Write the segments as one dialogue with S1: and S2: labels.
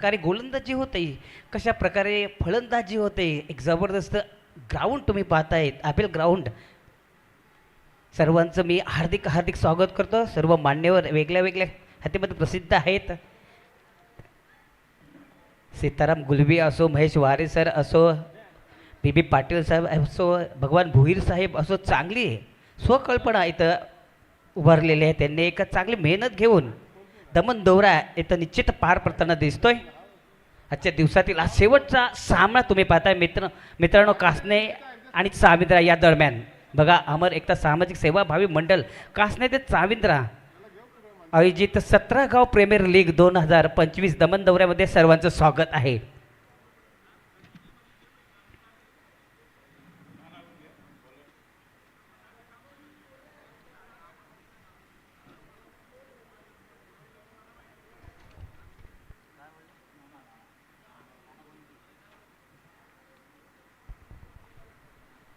S1: प्रकारे गोलंदाजी होते, कशा प्रकारे फलंदाजी होते, एक जबरदस्त ग्राउंड तुम्ही पाहतायत आपेल ग्राउंड. सर्वांचं मी हार्दिक हार्दिक स्वागत करतो. सर्व मान्यवर वेगळ्या वेगळ्या हातीमध्ये प्रसिद्ध आहेत. सीताराम गुलबी असो, महेश वारे सर असो, बी बी पाटील साहेब असो, भगवान भोईर साहेब असो, चांगली स्वकल्पना इथं उभारलेली आहे. त्यांनी एक चांगली मेहनत घेऊन दमन दौरा इथं निश्चित पार पडताना दिसतोय. आजच्या दिवसातील हा शेवटचा सामना तुम्ही पाहताय मित्रांनो. कासने आणि चाविंद्रा या दरम्यान बघा, अमर एकता सामाजिक सेवाभावी मंडळ कासने ते चाविंद्रा आयोजित 17 गाव प्रीमियर लीग 2025 दमन दौऱ्यामध्ये सर्वांचं स्वागत आहे.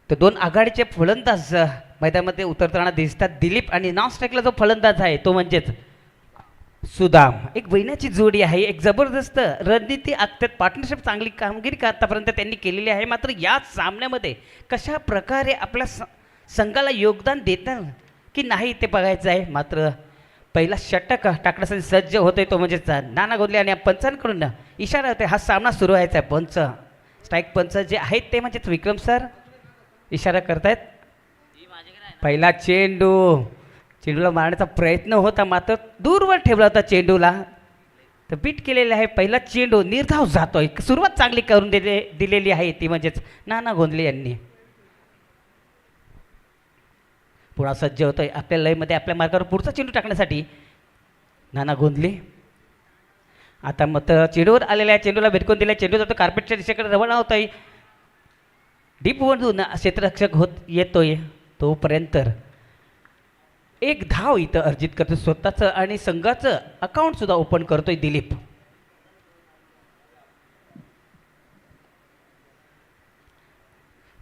S1: तर दोन आघाडीचे फलंदाज मैदानामध्ये उतरताना दिसतात. दिलीप आणि नॉन स्ट्राईकला जो फलंदाज आहे तो म्हणजेच सुदाम. एक वैनाची जोडी आहे, एक जबरदस्त रणनीती आखत्यात, पार्टनरशिप चांगली कामगिरी आतापर्यंत त्यांनी केलेली आहे. मात्र या सामन्यामध्ये कशा प्रकारे आपल्या संघाला योगदान देतात की नाही ते बघायचं आहे. मात्र पहिला षटक टाकण्यासाठी सज्ज होतोय तो म्हणजेच नाना गोंदले आणि पंचांकडून इशारा होते हा सामना सुरू व्हायचा आहे. पंच स्ट्राईक पंच जे आहेत ते म्हणजेच विक्रम सर इशारा करतायत. पहिला चेंडूला मारण्याचा प्रयत्न होता, मात्र दूरवर ठेवला होता चेंडूला, तर बीट केलेला आहे. पहिला चेंडू निर्धाव जातोय. सुरुवात चांगली करून दिलेली आहे ती म्हणजेच नाना गोंदले यांनी. पुन्हा सज्ज होतोय आपल्या लयमध्ये आपल्या मार्गावर पुढचा चेंडू टाकण्यासाठी नाना गोंदले. आता मग चेंडूवर आलेल्या चेंडूला भेटकून दिला. चेंडू जातो कार्पेटच्या दिशेकडे रवाना होतोय. डीप वरून क्षेत्ररक्षक होत येतोय तोपर्यंत एक धाव इथं अर्जित करतो स्वतःचं आणि संघाचं अकाउंट सुद्धा ओपन करतोय दिलीप.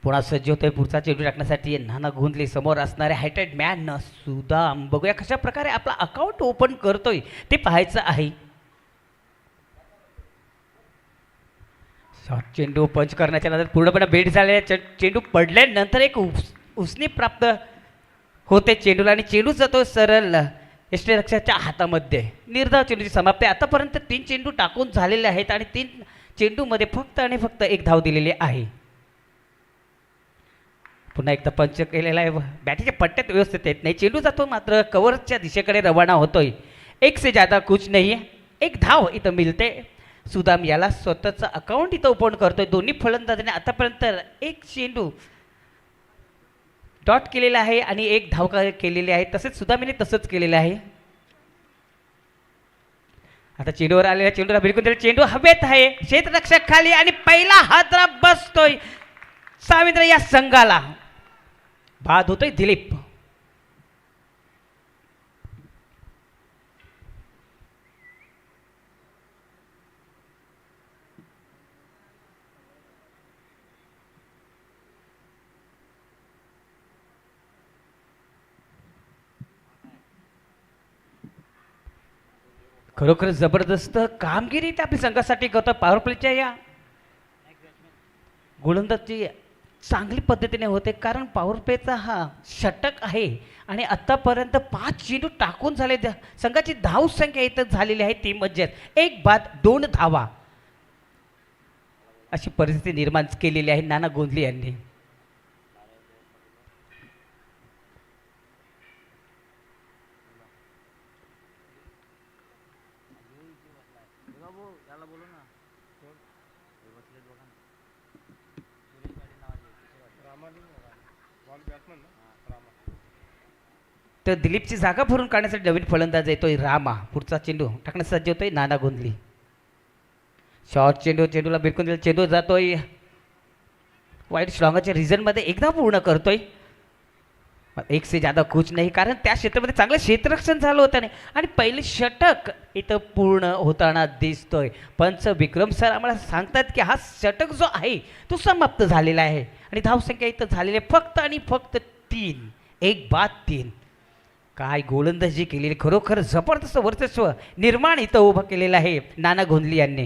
S1: पुन्हा सज्ज होतोय पुढचा चेंडू टाकण्यासाठी नाना गोंदले. समोर असणारे हायटेड मॅन सुद्धा बघूया कशा प्रकारे आपला अकाउंट ओपन करतोय ते पाहायचं आहे. शॉर्ट चेंडू पंच करण्याच्या नंतर पूर्णपणे बेट झालेल्या चेंडू पडल्यानंतर एक उसनी प्राप्त होते चेंडूला आणि चेंडू जातो सरळ यष्टीरक्षकाच्या हातामध्ये. निर्धाव चेंडूची समाप्ती. आतापर्यंत 3 चेंडू टाकून झालेले आहेत आणि 3 चेंडूमध्ये फक्त आणि फक्त एक धाव दिलेली आहे. पुन्हा एकदा पंच केलेला आहे. बॅटीच्या पट्ट्यात व्यवस्थित येत नाही. चेंडू जातो मात्र कव्हरच्या दिशेकडे रवाना होतोय. एक से ज्यादा कुछ नाही. एक धाव इथं मिळते. सुदाम याला स्वतःचं अकाउंट इथं ओपन करतोय. दोन्ही फलंदाजांनी आतापर्यंत एक चेंडू डॉट केलेला आहे आणि एक धाव केलेली आहे. तसेच सुदामीने तसंच केलेलं आहे. आता चेंडूवर आलेल्या चेंडूला बिलकुल दिला. चेंडू हवेत आहे, क्षेत्ररक्षक खाली आणि पहिला हादरा बसतोय चाविंद्रा या संघाला. बाद होतोय दिलीप. खरोखर जबरदस्त कामगिरी ते आपल्या संघासाठी करतो. पॉवर प्लेच्या या गोलंदाजी चांगली पद्धतीने होते, कारण पॉवर प्लेचा हा षटक आहे आणि आत्तापर्यंत 5 चेंडू टाकून झाले. संघाची धाव संख्या इथं झालेली आहे ती म्हणजे 1 बाद 2 धावा अशी परिस्थिती निर्माण केलेली आहे नाना गोंदले यांनी. तर दिलीपची जागा भरून काढण्यासाठी नवीन फलंदाज येतोय रामा. पुढचा चेंडू टाकण्यासाठी सज्ज होतोय नाना गोंदले. शॉर्ट चेंडूला बिरकून दिला. चेंडू जातोय वाईट स्ट्रॉंगच्या रिझनमध्ये एकदा पूर्ण करतोय. एक से ज्यादा कुछ नाही, कारण त्या क्षेत्रामध्ये चांगलं क्षेत्ररक्षण झालं होतं आणि पहिले षटक इथं पूर्ण होताना दिसतोय. पंच विक्रम सर आम्हाला सांगतात की हा षटक जो आहे तो समाप्त झालेला आहे आणि धावसंख्या इथं झालेली आहे फक्त आणि फक्त 3. 1 बाद 3. काय गोलंदाजी केलेली, खरोखर जबरदस्त वर्चस्व निर्माण इथं उभं केलेलं आहे नाना गोंदले यांनी.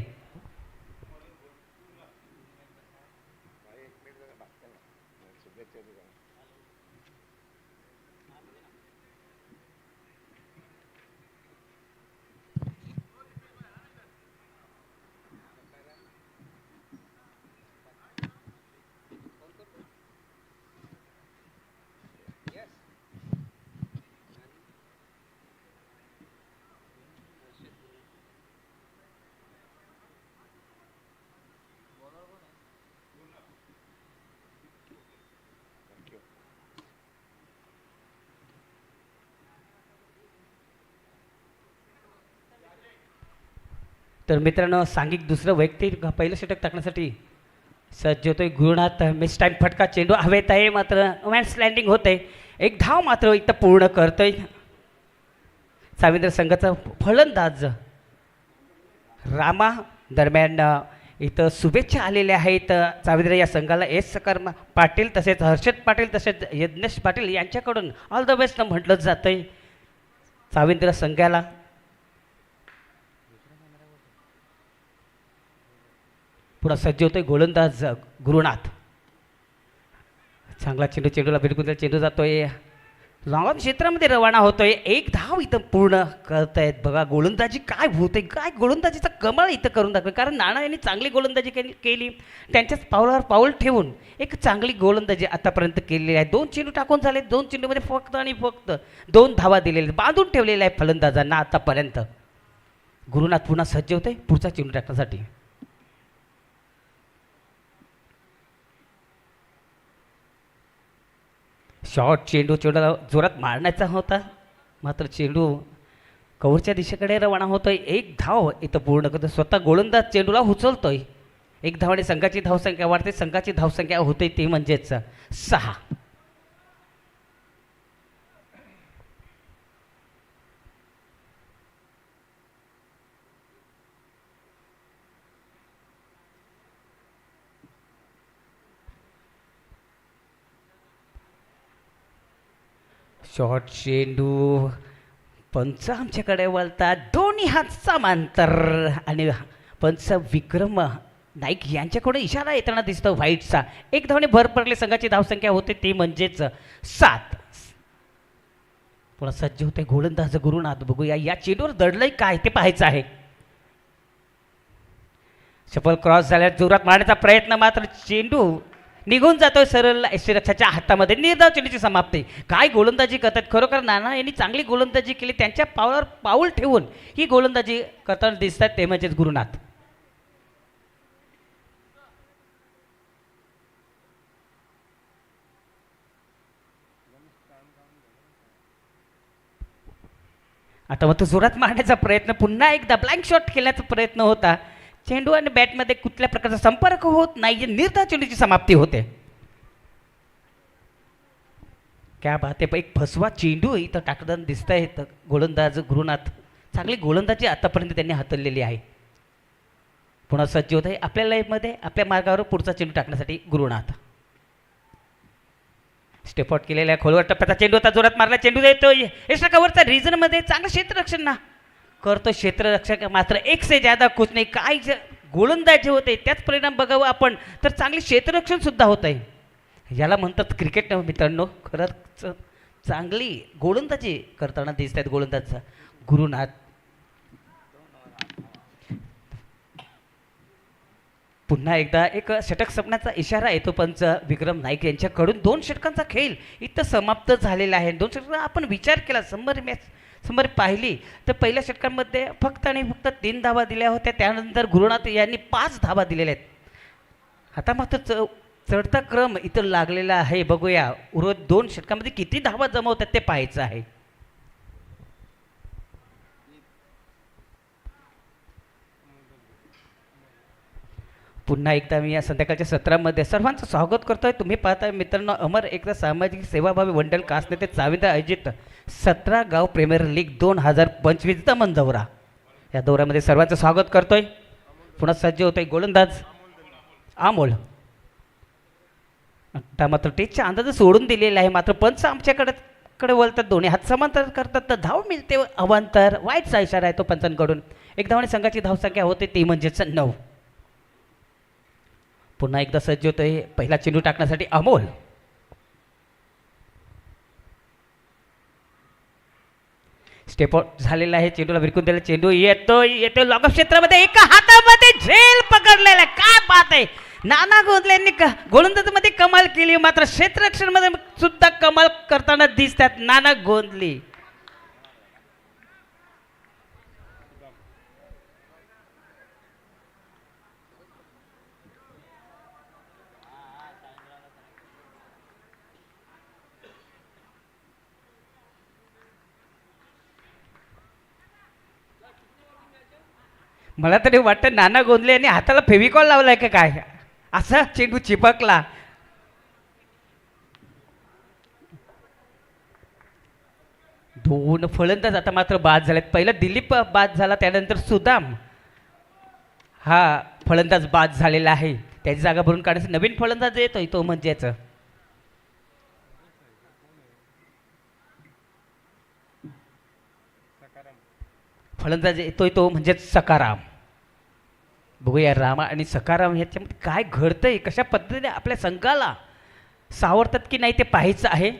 S1: तर मित्रांनो सांघिक दुसरं वैयक्तिक पहिलं षटक टाकण्यासाठी सज्ज होतोय गुरुनाथ. मिस टाइम फटका, चेंडू हवेत आहे मात्र मॅच लँडिंग होते. एक धाव मात्र इथं पूर्ण करतोय साविंद्र संघाचा फलंदाज रामा. दरम्यान इथं शुभेच्छा आलेल्या आहेत साविंद्र या संघाला. एस सकार पाटील तसेच हर्षद पाटील तसेच यज्ञेश पाटील यांच्याकडून ऑल द बेस्ट म्हटलं जातंय साविंद्र संघाला. पुन्हा सज्ज होतोय गोलंदाज गुरुनाथ. चांगला चेंडू, चेंडूला बिलकुल चेंडू जातोय लॉंग क्षेत्रामध्ये रवाना होतोय. एक धाव इथं पूर्ण करतायत. बघा गोलंदाजी काय होते, काय गोलंदाजीचा कमाल इथं करून दाखवे. कारण नाना यांनी चांगली गोलंदाजी केली त्यांच्याच पावलावर पाऊल ठेवून एक चांगली गोलंदाजी आतापर्यंत केलेली आहे. 2 चेंडू टाकून झाले, 2 चेंडूमध्ये फक्त आणि फक्त 2 धावा दिलेल्या, बांधून ठेवलेल्या आहे फलंदाजांना आतापर्यंत. गुरुनाथ पुन्हा सज्ज होते पुढचा चेंडू टाकण्यासाठी. शॉर्ट चेंडू, चेंडूला जोरात मारण्याचा होता मात्र चेंडू कव्हरच्या दिशेकडे रवाना होतोय. एक धाव इथं पूर्ण करतो. स्वतः गोलंदाज चेंडूला उचलतोय. एक धावाने संघाची धावसंख्या वाढते. संघाची धावसंख्या होते ती म्हणजेच 6. शॉर्ट चेंडू, पंच आमच्याकडे वळतात. दोन्ही हात समांतर आणि पंच विक्रम नाईक यांच्याकडे इशारा येताना दिसतो व्हाईटचा. एक धावने भर पडले. संघाची धावसंख्या होते ती म्हणजेच 7. पुन्हा सज्ज होते गोलंदाज गुरुनाथ. बघूया या चेंडूवर दडलंय काय ते पाहायचं आहे. शफल क्रॉस झाल्यावर जोरात मारण्याचा प्रयत्न मात्र चेंडू निघून जातोय सरळ यष्टीरक्षाच्या हातामध्ये. निर्धाव चेंडूची समाप्ती. काय गोलंदाजी करतात खरोखर. नाना यांनी चांगली गोलंदाजी केली. त्यांच्या पावलावर पाऊल ठेवून ही गोलंदाजी करताना दिसतात ते म्हणजेच गुरुनाथ. आता मग तो जोरात मारण्याचा प्रयत्न, पुन्हा एकदा ब्लँक शॉट खेळण्याचा प्रयत्न होता. चेंडू आणि बॅटमध्ये कुठल्या प्रकारचा संपर्क होत नाही. निर्धाव चेंडूची समाप्ती होते. क्या बात आहे. एक फसवा चेंडू इथं टाकताना दिसत आहेत गोलंदाज गुरुनाथ. चांगली गोलंदाजी आतापर्यंत त्यांनी हाताळलेली आहे. पुन्हा सज्ज होत आहे आपल्या लाईफमध्ये आपल्या मार्गावर पुढचा चेंडू टाकण्यासाठी गुरुनाथ. स्टेप आउट केलेल्या खोलवर टप्प्याचा चेंडू होता. जोरात मारला चेंडू येतोय एक्स्ट्रा कव्हरचा रिझनमध्ये. चांगलं क्षेत्ररक्षण ना करतो क्षेत्ररक्षक मात्र एक से ज्यादा कुछ नाही. काय गोलंदाजी होते त्याच परिणाम बघावं आपण तर चांगले क्षेत्ररक्षण सुद्धा होत आहे. याला म्हणतात क्रिकेट मित्रांनो. खरंच चांगली गोलंदाजी करताना दिसत आहेत गोलंदाज गुरुनाथ. पुन्हा एकदा एक षटक संपण्याचा इशारा येतो पंच विक्रम नाईक यांच्याकडून. 2 षटकांचा खेळ इथं समाप्त झालेला आहे. 2 षटकांचा आपण विचार केला समोर पाहिली तर पहिल्या षटकांमध्ये फक्त आणि फक्त 3 धावा दिल्या होत्या. त्यानंतर गुरुनाथ यांनी 5 धावा दिलेल्या आहेत. आता मात्र चढता क्रम इथं लागलेला आहे. बघूया उर्वरित 2 षटकांमध्ये किती धावा जमवतात ते पाहायचं आहे. पुन्हा एकदा मी या संध्याकाळच्या सत्रामध्ये सर्वांचं स्वागत करतोय. तुम्ही पाहताय मित्रांनो अमर एकता सामाजिक सेवाभावी मंडळ कासने ते चाविंदा आयोजित 17 गाव प्रीमियर लीग 2025 दमन दौरा. या दौऱ्यामध्ये सर्वांचं स्वागत करतोय. पुन्हा सज्ज होतोय गोलंदाज अमोल. आता मात्र टेचच्या अंदाज सोडून दिलेला आहे मात्र पंच आमच्याकडे वळतात. दोन्ही हात समांतर करतात तर धाव मिळते अवांतर. वाईटचा इशारा आहे तो पंचांकडून. एक धावाने संघाची धावसंख्या होते ती म्हणजेच 9. पुन्हा एकदा सज्ज होतोय पहिला चेंडू टाकण्यासाठी अमोल. स्टेप आउट झालेला आहे. चेंडूला विरकून दिला. चेंडू येतो लॉंग क्षेत्रामध्ये. एका हातामध्ये झेल पकडलेला. काय बात आहे. नाना गोंधळेंनी गोलंदाजीमध्ये कमाल केली मात्र क्षेत्ररक्षणामध्ये सुद्धा कमाल करताना दिसतात नाना गोंधळे. मला तरी वाटतं नाना गोंधले आणि हाताला फेविकॉल लावलाय का काय, असा चेंडू चिपकला. दोन फलंदाज आता मात्र बाद झालेत. पहिला दिलीप बाद झाला, त्यानंतर सुदाम हा फलंदाज बाद झालेला आहे. त्याची जागा भरून काढण्यासाठी नवीन फलंदाज येतोय, तो म्हणजेच फलंदाज येतोय तो म्हणजेच सकाराम. बघूया रामा आणि सकाराम ह्याच्यामध्ये काय घडतंय, कशा पद्धतीने आपल्या संघाला सावरतात की नाही ते पाहायचं आहे.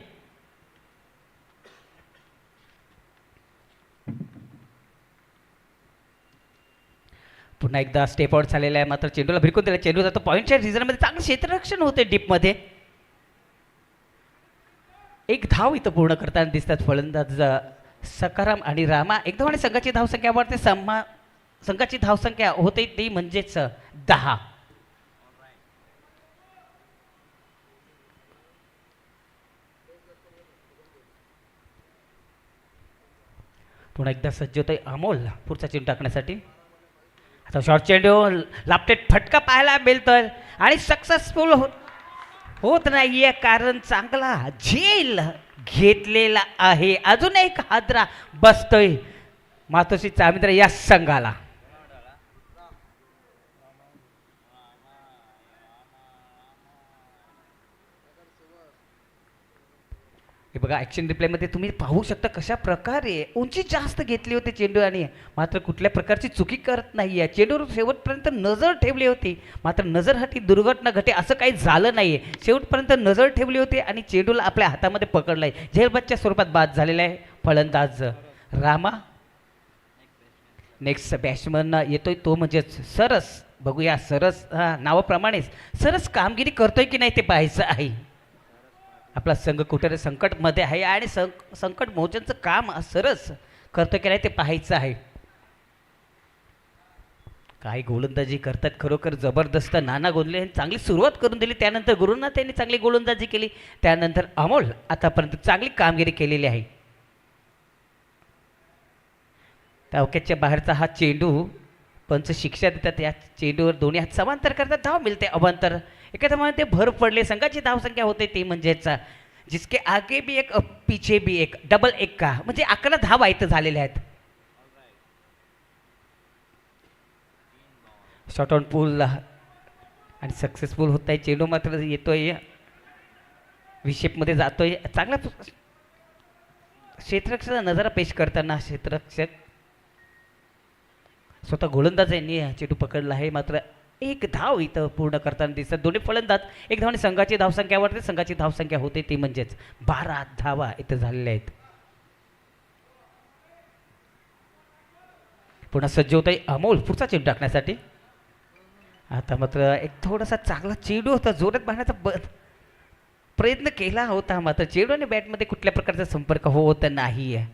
S1: पुन्हा एकदा स्टेप आउट झालेला आहे, मात्र चेंडूला भिरकून दिला. चेंडू जातो पॉईंटच्या रिझनमध्ये, चांगलं क्षेत्ररक्षण होते डीपमध्ये. एक धाव इथं पूर्ण करताना दिसतात फलंदाज सकाराम आणि रामा. एकदम आणि संघाची धावसंख्या वाढते. संघाची धावसंख्या होते ती म्हणजेच 10. पुन्हा एकदा सज्ज होतोय अमोल पुढचा चेंडू टाकण्यासाठी. आता शॉर्ट चेंडू, लापटेट फटका पाहायला मिळतोय आणि सक्सेसफुल होत नाहीये, कारण चांगला झेल घेतलेला आहे. अजून एक हादरा बसतोय मातोश्री चामिंद्र या संघाला. हे बघा ॲक्शन रिप्लेमध्ये तुम्ही पाहू शकता कशा प्रकारे उंची जास्त घेतली होती चेंडू आणि मात्र कुठल्या प्रकारची चुकी करत नाही आहे. चेंडूवर शेवटपर्यंत नजर ठेवली होती, मात्र नजर हटी दुर्घटना घटे असं काही झालं नाही आहे. शेवटपर्यंत नजर ठेवली होती आणि चेंडूला आपल्या हातामध्ये पकडलं आहे. झेलबदच्या स्वरूपात बाद झालेला आहे फलंदाज रामा. नेक्स्ट बॅट्समन येतोय तो म्हणजेच सरस. बघूया सरस हा नावाप्रमाणेच सरस कामगिरी करतोय की नाही ते पाहायचं आहे. आपला संघ कुठे संकटमध्ये आहे आणि संकट मोचनचं काम सरस करतो की नाही ते पाहायचं आहे. काय गोलंदाजी करतात खरोखर जबरदस्त. नाना गोंधले यांनी चांगली सुरुवात करून दिली, त्यानंतर गुरुनाथ यांनी चांगली गोलंदाजी केली, त्यानंतर अमोल आतापर्यंत चांगली कामगिरी केलेली आहे. तावक्याच्या बाहेरचा हा चेंडू पंच शिक्षा देतात. या चेंडूवर दोन्ही हात समांतर करतात, धाव मिळते अवांतर. एखाद्यामध्ये भर पडले, संघाची धावसंख्या होते ती म्हणजेच जिसके आगे भी एक पीछे भी एक, डबल एक का म्हणजे 11 धावा इथं झालेल्या आहेत. शॉर्ट ऑन पूल आणि सक्सेसफुल होत आहे. चेंडू मात्र येतोय विशेपमध्ये जातोय. चांगला क्षेत्ररक्षणाचा नजारा पेश करताना क्षेत्ररक्षक स्वतः गोलंदाज यांनी चेंडू पकडला आहे, मात्र एक धाव इथं पूर्ण करताना दिसतात दोन्ही फलंदाज. एक धावाने संघाची धावसंख्या वाढते, संघाची धावसंख्या होते ती म्हणजेच 12 धावा इथं झालेल्या आहेत. पुन्हा सज्ज होत आहे अमोल पुढचा चेंडू टाकण्यासाठी. आता मात्र एक थोडासा चांगला चेंडू होता, जोरात मारण्याचा प्रयत्न केला होता, मात्र चेंडू आणि बॅटमध्ये कुठल्या प्रकारचा संपर्क होत नाही आहे.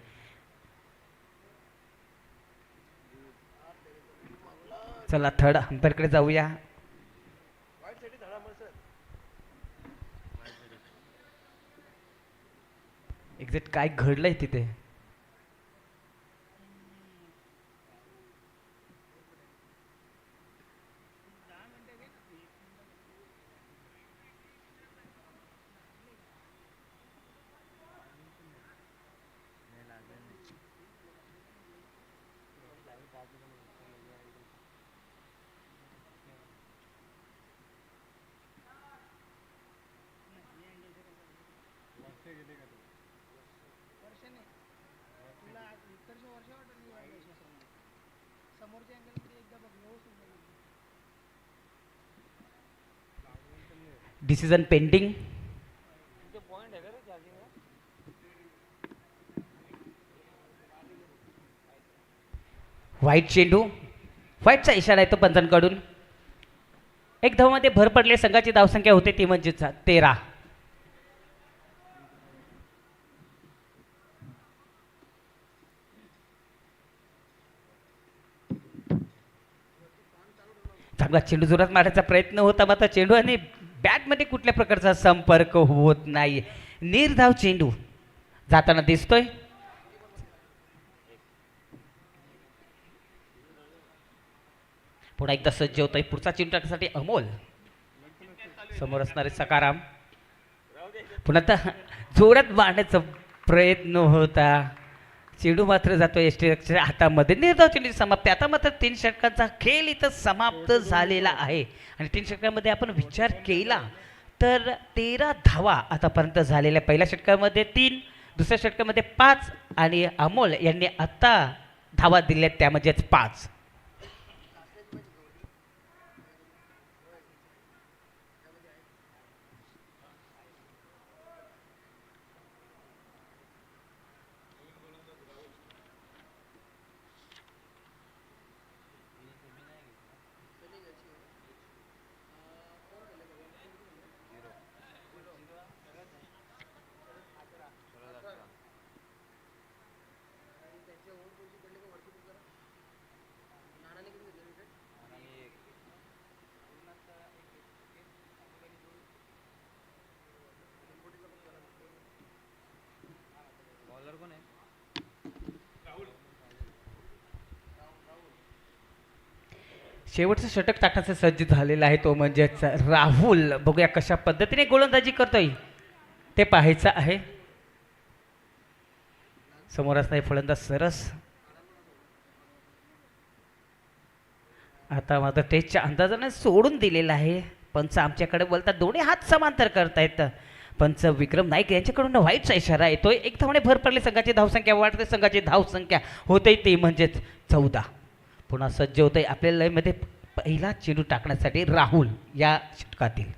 S1: चला थर्ड अंपायरकडे जाऊया. एक्झॅक्ट काय घडलंय तिथे. Decision pending. व्हाईट चेंडू, व्हाईटचा इशारा येतो पंचांकडून. एक धावामध्ये भर पडले, संघाची धावसंख्या होते ती म्हणजे 13. चांगला चेंडू जोरात मारण्याचा प्रयत्न होता, मात्र चेंडू आणि बॅटमध्ये कुठल्या प्रकारचा संपर्क होत नाही. निर्धाव चेंडू जाताना दिसतोय. पुन्हा एकदा सज्ज होतोय पुढचा चेंडू टाकण्यासाठी अमोल. समोर असणारे सकाराम. पुन्हा आता जोरात मारण्याचा प्रयत्न होता. चेंडू मात्र जातो यष्टीरक्षकाच्या हातामध्ये. निर्धाव चेंडूची समाप्ती. आता मात्र 3 षटकांचा खेळ इथं समाप्त झालेला आहे आणि 3 षटकांमध्ये आपण विचार केला तर 13 धावा आतापर्यंत झालेल्या. पहिल्या षटकामध्ये 3, दुसऱ्या षटकामध्ये 5 आणि अमोल यांनी आत्ता धावा दिल्या त्या म्हणजेच 5. शेवटचं षटक टाकायचं सज्ज झालेला आहे तो म्हणजेच राहुल. बघूया कशा पद्धतीने गोलंदाजी करतोय ते पाहायचं आहे. समोर असणारे फलंदाज सरस. आता मात्र टेस्टच्या अंदाजाने सोडून दिलेला आहे. पंच आमच्याकडे बोलतात दोन्ही हात समांतर करतायत. पंच विक्रम नाईक यांच्याकडून व्हाईटचा इशारा येतोय. एक धावाने भर पडली. संघाची धावसंख्या वाढते. संघाची धावसंख्या होते ती म्हणजेच 14. पुन्हा सज्ज होतंय आपल्या लयमध्ये पहिला चेंडू टाकण्यासाठी राहुल या षटकातील.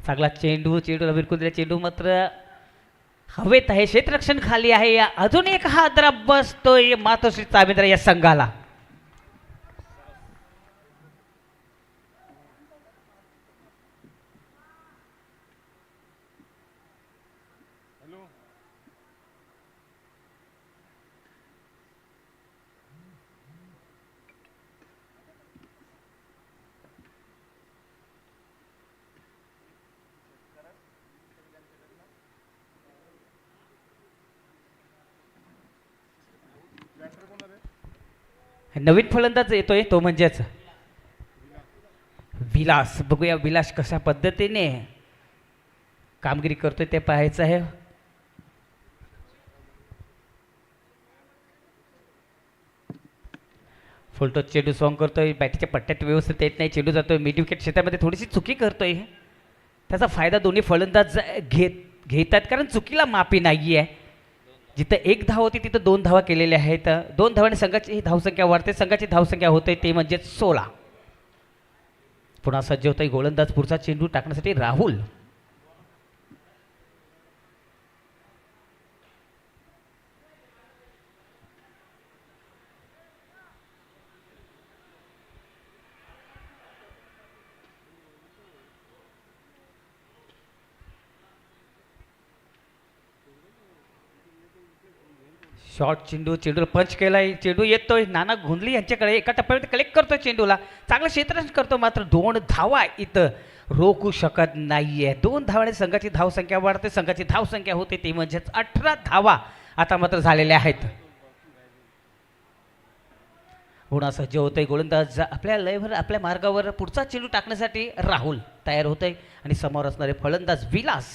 S1: चांगला चेंडूला विरकून दिला. चेंडू मात्र हवेत आहे. क्षेत्ररक्षण खाली आहे. अजून एक हादरा बसतोय मातोश्री चामेंद्र या संघाला. नवीन फलंदाज येतोय तो म्हणजेच विलास. बघूया विलास कशा पद्धतीने कामगिरी करतोय ते पाहायचं आहे. फुलटॉस चेंडू सॉंग करतोय. बॅटीच्या पट्ट्यात व्यवस्थित येत नाही. चेंडू जातोय मिड विकेट क्षेत्रामध्ये थोडीशी चुकी करतोय. त्याचा फायदा दोन्ही फलंदाज घेतात कारण चुकीला माफी नाही आहे. जिथं 1 धाव होती तिथं 2 धावा केलेल्या आहेत. 2 धावांनी संघाची धावसंख्या वाढते. संघाची धावसंख्या होते ते म्हणजे 16. पुन्हा सज्ज होतोय गोलंदाज पुढचा चेंडू टाकण्यासाठी राहुल. शॉर्ट चेंडूला पंच केलाय. चेंडू येतोय नाना घोंदली यांच्याकडे. एका टप्प्यावर कलेक्ट करतोय चेंडूला. चांगलं क्षेत्ररक्षण करतो मात्र 2 धावा इथं रोखू शकत नाहीये. 2 धावाने संघाची धावसंख्या वाढते. संघाची धावसंख्या होते ती म्हणजेच 18 धावा आता मात्र झालेल्या आहेत. पुन्हा सज्ज होतोय गोलंदाज आपल्या लयवर आपल्या मार्गावर पुढचा चेंडू टाकण्यासाठी राहुल तयार होतोय आणि समोर असणारे फलंदाज विलास.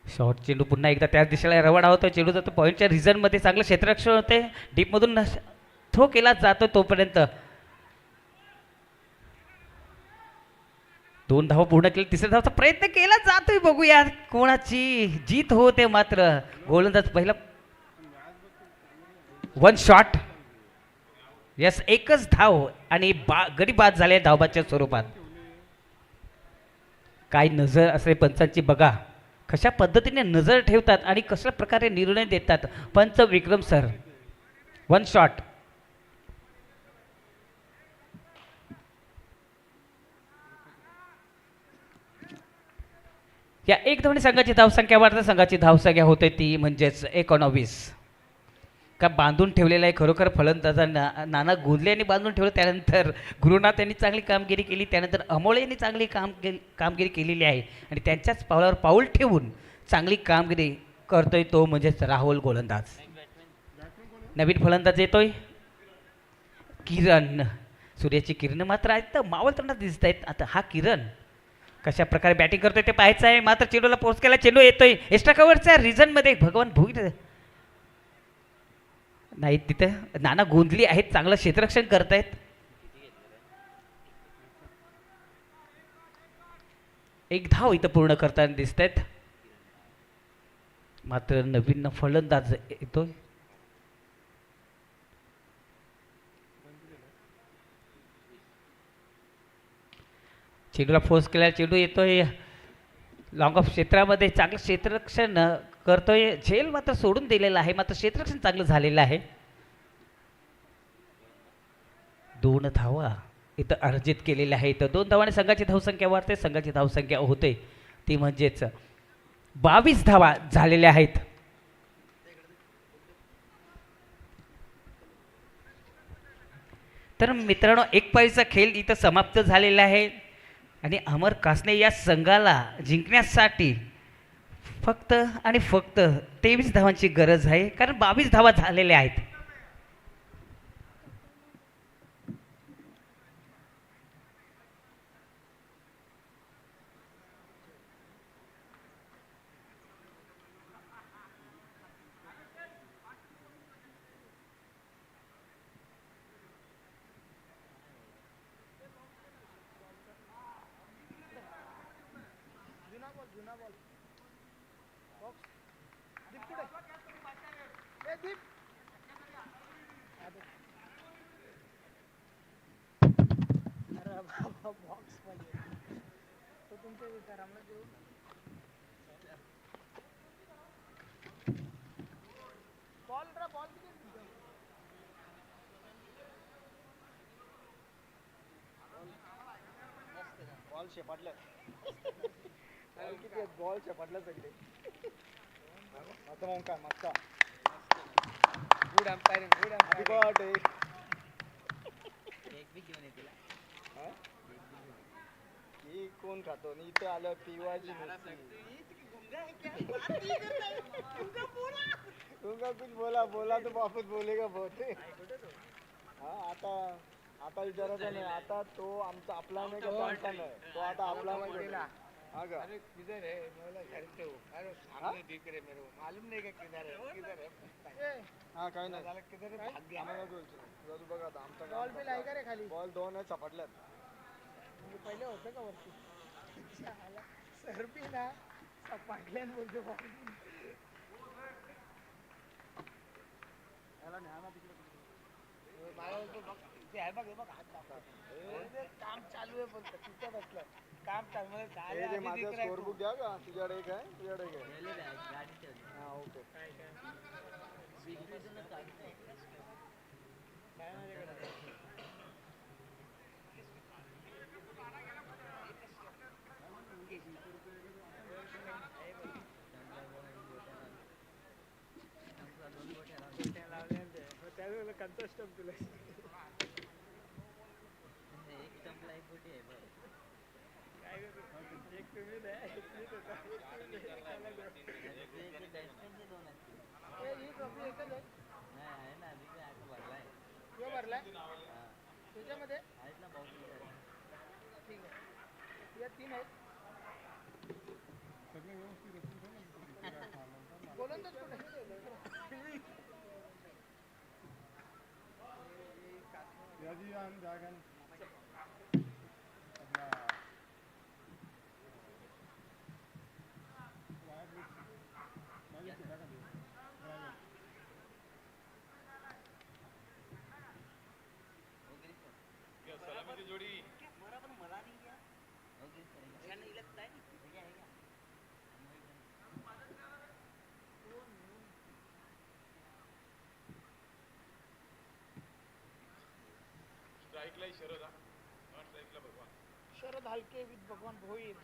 S1: शॉर्ट चेंडू पुन्हा एकदा त्याच दिशेला रवाना होतो. चेंडू जातो पॉईंटच्या रिझनमध्ये. चांगलं क्षेत्ररक्षण होते. डीपमधून थ्रो केला जातो तोपर्यंत 2 धावा पूर्ण केली. 3ऱ्या धावाचा प्रयत्न केला जातोय. बघूया कोणाची जीत होते मात्र गोलंदाज पहिला 1 शॉट. यस, एकच धाव आणि गडी बाद झाले धावबाच्या स्वरूपात. काय नजर असे पंचांची बघा. कशा पद्धतीने नजर ठेवतात आणि कशा प्रकारे निर्णय देतात पंच विक्रम सर. 1 शॉट. या 1 धावाने संघाची धावसंख्या वाढते. संघाची धावसंख्या होते ती म्हणजेच 19. का बांधून ठेवलेला आहे खरोखर फलंदाजांना. नाना गोंदले यांनी बांधून ठेवलं. त्यानंतर गुरुनाथ यांनी चांगली कामगिरी केली. त्यानंतर अमोल यांनी चांगली कामगिरी केलेली आहे आणि त्यांच्याच पावलावर पाऊल ठेवून चांगली कामगिरी करतोय तो म्हणजेच राहुल गोलंदाज. नवीन फलंदाज येतोय किरण. सूर्याची किरण मात्र आहेत तर मावळताना दिसत आहेत. आता हा किरण कशा प्रकारे बॅटिंग करतोय ते पाहायचं आहे. मात्र चेंडूला पोस्ट केला, चेंडू येतोय एक्स्ट्रा कव्हरच्या रिझन मध्ये. भगवान भोईर नाही तिथं नाना गोंधली आहेत, चांगलं क्षेत्ररक्षण करतायत. एक धाव इथं पूर्ण करताना दिसत आहेत. मात्र नवीन फलंदाज येतोय. चेंडूला फोर्स केला, चेंडू येतोय लॉंग ऑफ क्षेत्रामध्ये. चांगलं क्षेत्ररक्षण करतोय. झेल मात्र सोडून दिलेलं आहे, मात्र क्षेत्ररक्षण चांगलं झालेलं आहे. 2 धावा इथं अर्जित केलेल्या आहेत. 2 धावाने संघाची धावसंख्या वाढते. संघाची धावसंख्या होते ती म्हणजेच 22 धावा झालेल्या आहेत. तर मित्रांनो एक पारीचा खेळ इथं समाप्त झालेला आहे आणि अमर कासने या संघाला जिंकण्यासाठी फक्त आणि फक्त 23 धावांची गरज आहे, कारण 22 धावा झालेल्या आहेत.
S2: बॉल शेपाटलं. किती आहेत बॉल शेपाटलं सगळे. आता मग काय मक्का गुड अंपायरिंग गुड अंपायरिंग. एक बी घेऊन येतील. ही कोण खातो आणि इथे आलं पिवायची तुमका कुछ बोला बोला तो वापस बोलेगा बहुत. हा आता आता विचारायचा नाही. आता तो आमचा आपला नाही का आमचा नाही, तो आता आपला नाही गेला. हा का अरे किधर है मला घर पे हो. अरे सामने दिख रहे मेरे को मालूम नहीं का किधर है किधर है. हा काय नाही झालं किधर है भाग गया. आम्हाला बोलतो तू बघ आता आमचा बॉल पे लाय का रे खाली. बॉल 2 आहे चपटल्यात. पहिले होतं का वरती सर बी ना चपटल्यान बोलतो बॉल. याला न्याना तिकडे काम चालू आहे फक्त तिथं बसलं काम चालू. माझं स्कोरबुक द्या का तुझ्याकडे एक आहे तुझ्याकडे एक आहे. हा ओके. त्यावेळेला कंचा स्टंप तुला एक स्टंपला एक गोटी आहे बघ. काय एक तुम्ही नाही एक मी होता. बॅट्समॅनचे 2 आहेत. ही ट्रॉफी एकच आहे. नाही आहे ना मी काय आता भरलाय. किंवा भरलाय त्याच्यामध्ये आहेत ना बहुत. ठीक आहे या 3 आहेत. सगळे व्यवस्थित गोलंदाज कुठे यादी आणि जागा सलामीची जोडी मला पण मला नाही घ्या. स्ट्राइकला शरद नॉट स्ट्राइकला भगवान. शरद हलके विथ भगवान भोईर.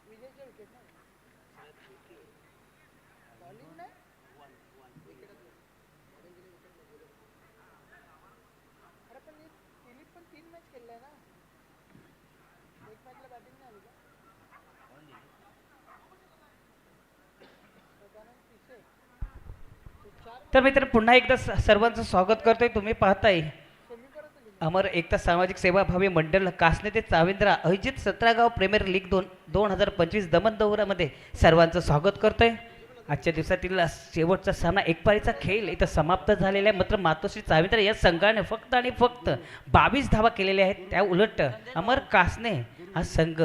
S2: विजयच्या विकेट ना बॉलिंग नाही.
S1: तर मित्र पुन्हा एकदा सर्वांचं स्वागत करतोय. तुम्ही पाहताय अमर एकता सामाजिक सेवाभावी मंडळ कासने ते चाविंद्रा अभिजित 17 गाव प्रीमियर लीग 2025 दमन दौऱ्यामध्ये सर्वांचं स्वागत करतोय. आजच्या दिवसातील शेवटचा सामना एकपारीचा खेळ इथं समाप्त झालेला आहे. मात्र मातोश्री चाविंद्रा या संघाने फक्त आणि फक्त 22 धावा केलेल्या आहेत. त्या उलट अमर कासने हा संघ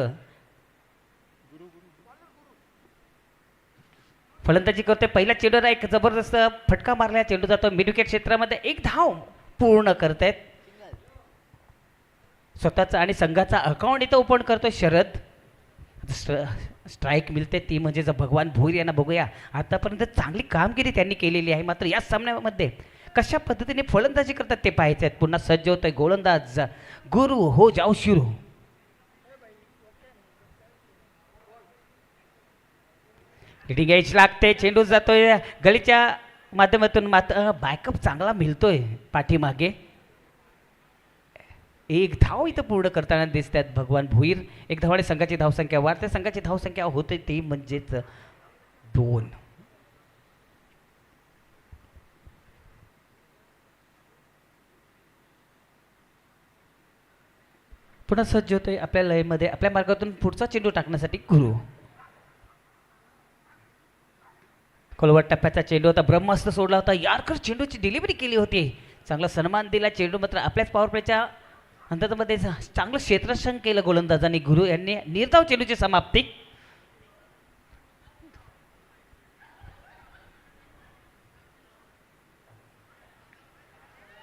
S1: फलंदाजी करतोय. पहिल्या चेंडूला एक जबरदस्त फटका मारला. चेंडू जातो मिड विकेट क्षेत्रामध्ये. एक धाव पूर्ण करतायत. स्वतःचा आणि संघाचा अकाउंट इथं ओपन करतोय शरद. स्ट्राईक मिळते ती म्हणजे भगवान भोईर यांना बघूया. आतापर्यंत चांगली कामगिरी त्यांनी केलेली आहे. मात्र या सामन्यामध्ये कशा पद्धतीने फलंदाजी करतात ते पाहायचे आहेत. पुन्हा सज्ज होतोय गोलंदाज गुरु हो जाओ शिरू. लिडिंग एज लागते. चेंडू जातोय गलीच्या माध्यमातून. मात्र बॅकअप चांगला मिळतोय पाठीमागे. एक धाव इथं पूर्ण करताना दिसतात भगवान भोईर. एक धावाने संघाची धावसंख्या वाढते. संघाची धावसंख्या होते ती म्हणजेच 2. पुन्हा सज्ज होतोय आपल्या लयमध्ये आपल्या मार्गातून पुढचा चेंडू टाकण्यासाठी गुरु. खोलवट टप्प्याचा चेंडू होता. ब्रह्मास्त्र सोडला होता. यारकर चेंडूची डिलिव्हरी केली होती. चांगला सन्मान दिला. चेंडू मात्र आपल्याच पॉवर प्लेच्या अंतरामध्ये चांगलं क्षेत्ररक्षण केलं गोलंदाजांनी. गुरु यांनी निर्धाव चेंडूची समाप्ती.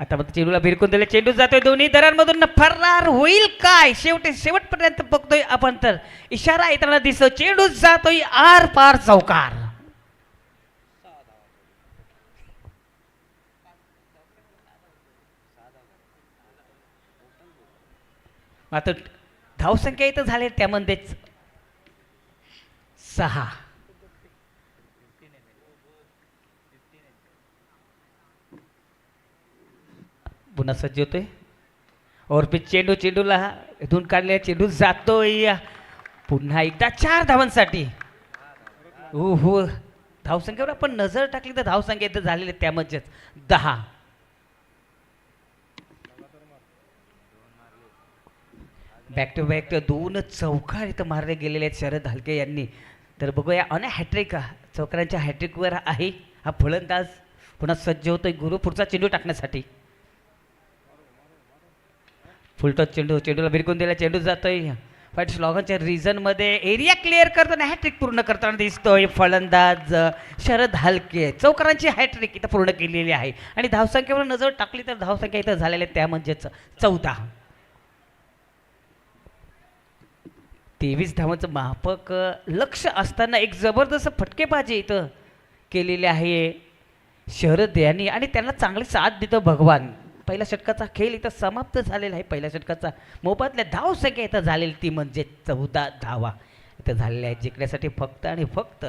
S1: आता मात्र चेंडूला भिरकून दिले. चेंडू जातोय दोन्ही दरांमधून. फरार होईल काय शेवटपर्यंत बघतोय आपण. तर इशारा येताना दिसतो. चेंडू जातोय आर पार चौकार. मात्र धावसंख्या इथं झाले त्यामध्येच 6. पुन्हा सज्ज होतोय. ओव्हरपिच चेंडू. चेंडूला इथून काढले. चेंडू जातोय पुन्हा एकदा 4 धावांसाठी. हो धावसंख्येवर आपण नजर टाकली तर धावसंख्या इथं झालेली त्यामध्येच 10. बॅक टू बॅक 2 चौकार इथं मारले गेलेले आहेत शरद हलके यांनी. तर बघूया अन हॅट्रिक चौकारांच्या हॅट्रिकवर आहे हा फलंदाज. पुन्हा सज्ज होतोय गुरु पुढचा चेंडू टाकण्यासाठी. फुलटॉस चेंडू. चेंडूला भिरकून दिला. चेंडू जातोय फाईट स्लॉगनच्या रिझनमध्ये. एरिया क्लिअर करताना हॅट्रिक पूर्ण करताना दिसतोय फलंदाज शरद हलके. चौकारांची हॅट्रिक इथं पूर्ण केलेली आहे. आणि धावसंख्येवर नजर टाकली तर धावसंख्या इथं झालेल्या त्या म्हणजेच 14. 23 धावांचं माफक लक्ष असताना एक जबरदस्त फटकेबाजी इथं केलेली आहे शरद यांनी. आणि त्यांना चांगली साथ देतो भगवान. पहिल्या षटकाचा खेळ इथं समाप्त झालेला आहे. पहिल्या षटकाचा मोबादल्या धावसंख्या इथं झालेली ती म्हणजे 14 धावा इथं झालेल्या आहेत. जिंकण्यासाठी फक्त आणि फक्त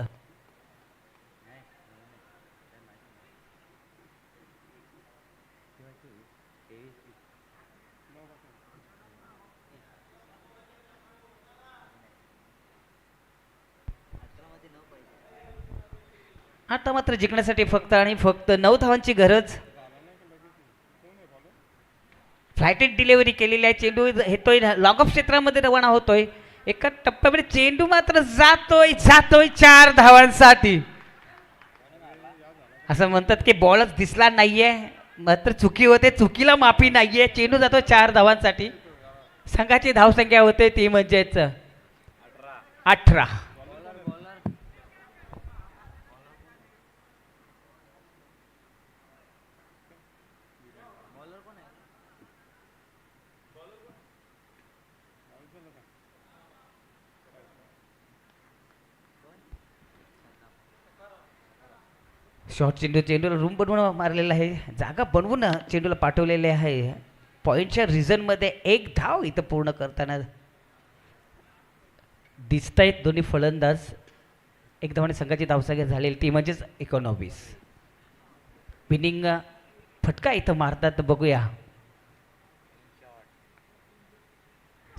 S1: आता मात्र जिंकण्यासाठी फक्त आणि फक्त 9 धावांची गरज. फ्लायटेड डिलिव्हरी केलेली आहे. चेंडू येतोय लॉंग ऑफ क्षेत्रामध्ये रवाना होतोय. एका टप्प्यामध्ये चेंडू मात्र जातोय 4 धावांसाठी. असं म्हणतात की बॉलच दिसला नाहीये मात्र चुकी होते. चुकीला माफी नाहीये. चेंडू जातो 4 धावांसाठी. संघाची धावसंख्या होते ती म्हणजेच 18. शॉर्ट चेंडू. चेंडूला रूम बनवून मारलेला आहे. जागा बनवून चेंडूला पाठवलेले आहे. पॉईंटच्या रिझनमध्ये 1 धाव इथं पूर्ण करताना दिसत आहेत दोन्ही फलंदाज. 1 धावाने संघाची धावसंख्या झालेली ती म्हणजेच 19. विनिंग फटका इथं मारतात बघूया.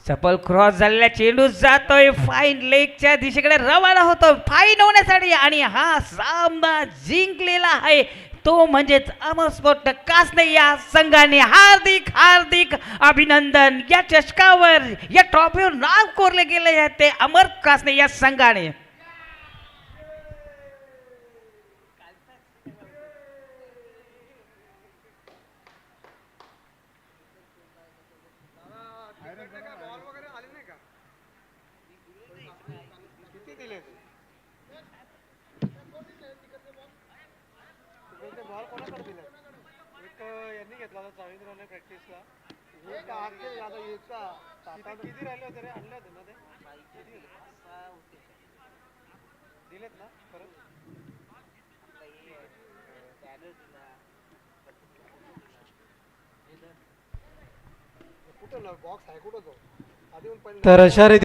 S1: सफल क्रॉस झालेला चेंडू जातोय फाईन लेगच्या दिशेकडे रवाना होतो फाईन होण्यासाठी आणि हा सामना जिंकलेला आहे तो म्हणजेच अमर स्पोर्ट कासने या संघाने हार्दिक हार्दिक अभिनंदन या चषकावर या ट्रॉफीवर नाव कोरले गेले आहे ते अमर कासने या संघाने
S2: बॉल वगैरे आले नाही का किती दिले बॉल कोणाकडे दिले एक यांनी घेतला होता चाळीसरावने प्रॅक्टिसला एक आता एका किती राहिले होते रे आणले होते ना ते दिलेत ना परत कुठं बॉक्स आहे कुठं तो आधी पण
S3: तर अशा रीती